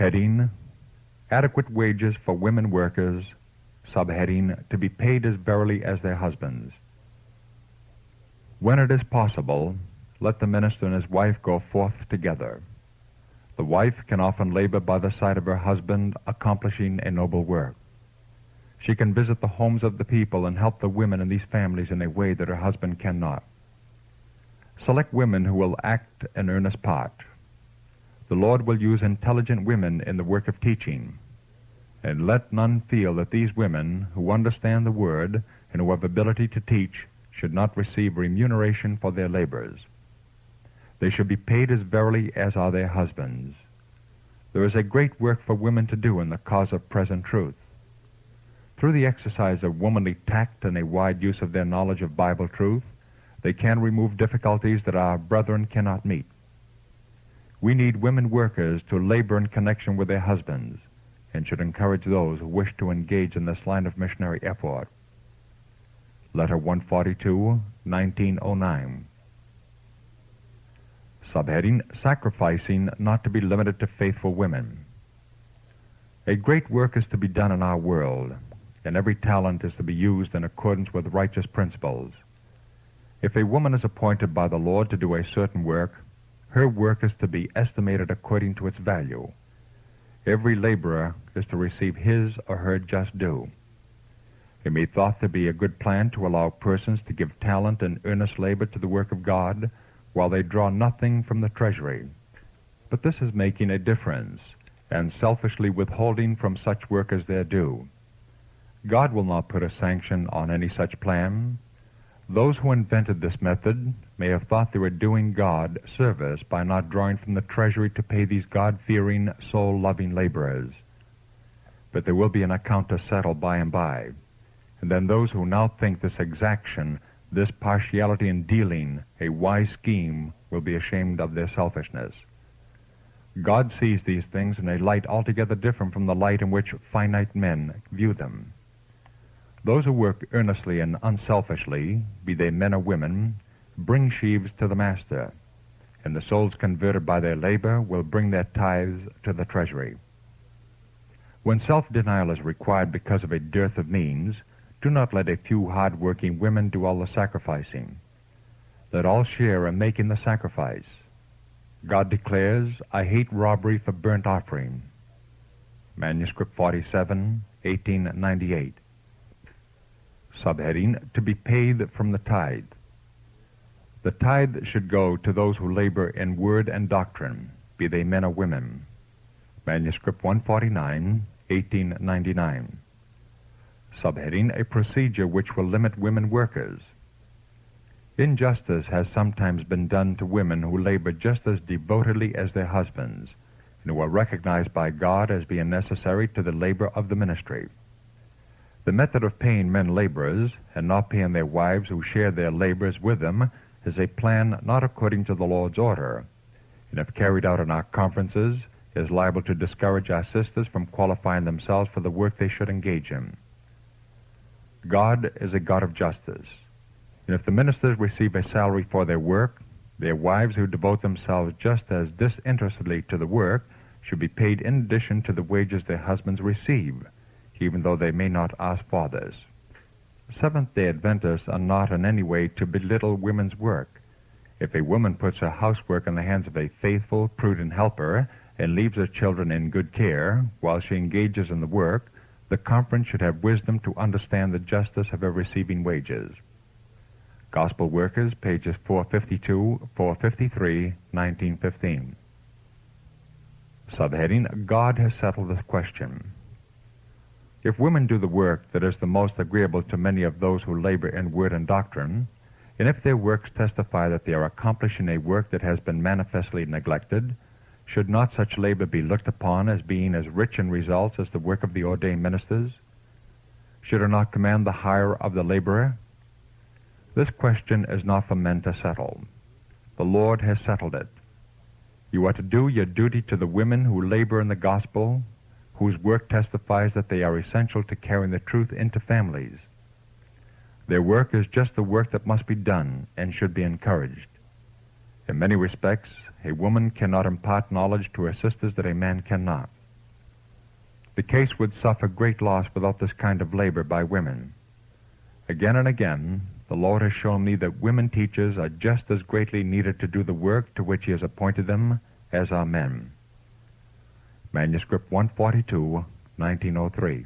Heading: Adequate wages for women workers. Subheading: To be paid as verily as their husbands. When it is possible, let the minister and his wife go forth together. The wife can often labor by the side of her husband, accomplishing a noble work. She can visit the homes of the people and help the women in these families in a way that her husband cannot. Select women who will act an earnest part. The Lord will use intelligent women in the work of teaching. And let none feel that these women, who understand the Word and who have ability to teach, should not receive remuneration for their labors. They should be paid as verily as are their husbands. There is a great work for women to do in the cause of present truth. Through the exercise of womanly tact and a wide use of their knowledge of Bible truth, they can remove difficulties that our brethren cannot meet. We need women workers to labor in connection with their husbands, and should encourage those who wish to engage in this line of missionary effort. Letter 142, 1909. Subheading: Sacrificing not to be limited to faithful women. A great work is to be done in our world, and every talent is to be used in accordance with righteous principles. If a woman is appointed by the Lord to do a certain work, her work is to be estimated according to its value. Every laborer is to receive his or her just due. It may be thought to be a good plan to allow persons to give talent and earnest labor to the work of God, while they draw nothing from the treasury. But this is making a difference, and selfishly withholding from such work as their due. God will not put a sanction on any such plan. Those who invented this method may have thought they were doing God service by not drawing from the treasury to pay these God-fearing, soul-loving laborers. But there will be an account to settle by and by, and then those who now think this exaction, this partiality in dealing, a wise scheme, will be ashamed of their selfishness. God sees these things in a light altogether different from the light in which finite men view them. Those who work earnestly and unselfishly, be they men or women, bring sheaves to the master, and the souls converted by their labor will bring their tithes to the treasury. When self-denial is required because of a dearth of means, do not let a few hard-working women do all the sacrificing. Let all share in making the sacrifice. God declares, "I hate robbery for burnt offering." Manuscript 47, 1898. Subheading: To be paid from the tithe. The tithe should go to those who labor in word and doctrine, be they men or women. Manuscript 149, 1899. Subheading: A procedure which will limit women workers. Injustice has sometimes been done to women who labor just as devotedly as their husbands, and who are recognized by God as being necessary to the labor of the ministry. The method of paying men laborers, and not paying their wives who share their labors with them, is a plan not according to the Lord's order, and if carried out in our conferences, is liable to discourage our sisters from qualifying themselves for the work they should engage in. God is a God of justice, and if the ministers receive a salary for their work, their wives who devote themselves just as disinterestedly to the work should be paid in addition to the wages their husbands receive, even though they may not ask for this. Seventh-day Adventists are not in any way to belittle women's work. If a woman puts her housework in the hands of a faithful, prudent helper and leaves her children in good care while she engages in the work, the conference should have wisdom to understand the justice of her receiving wages. Gospel Workers, pages 452, 453, 1915. Subheading: God has settled this question. If women do the work that is the most agreeable to many of those who labor in word and doctrine, and if their works testify that they are accomplishing a work that has been manifestly neglected, should not such labor be looked upon as being as rich in results as the work of the ordained ministers? Should it not command the hire of the laborer? This question is not for men to settle. The Lord has settled it. You are to do your duty to the women who labor in the gospel, whose work testifies that they are essential to carrying the truth into families. Their work is just the work that must be done and should be encouraged. In many respects, a woman cannot impart knowledge to her sisters that a man cannot. The case would suffer great loss without this kind of labor by women. Again and again, the Lord has shown me that women teachers are just as greatly needed to do the work to which He has appointed them as are men. Manuscript 142, 1903.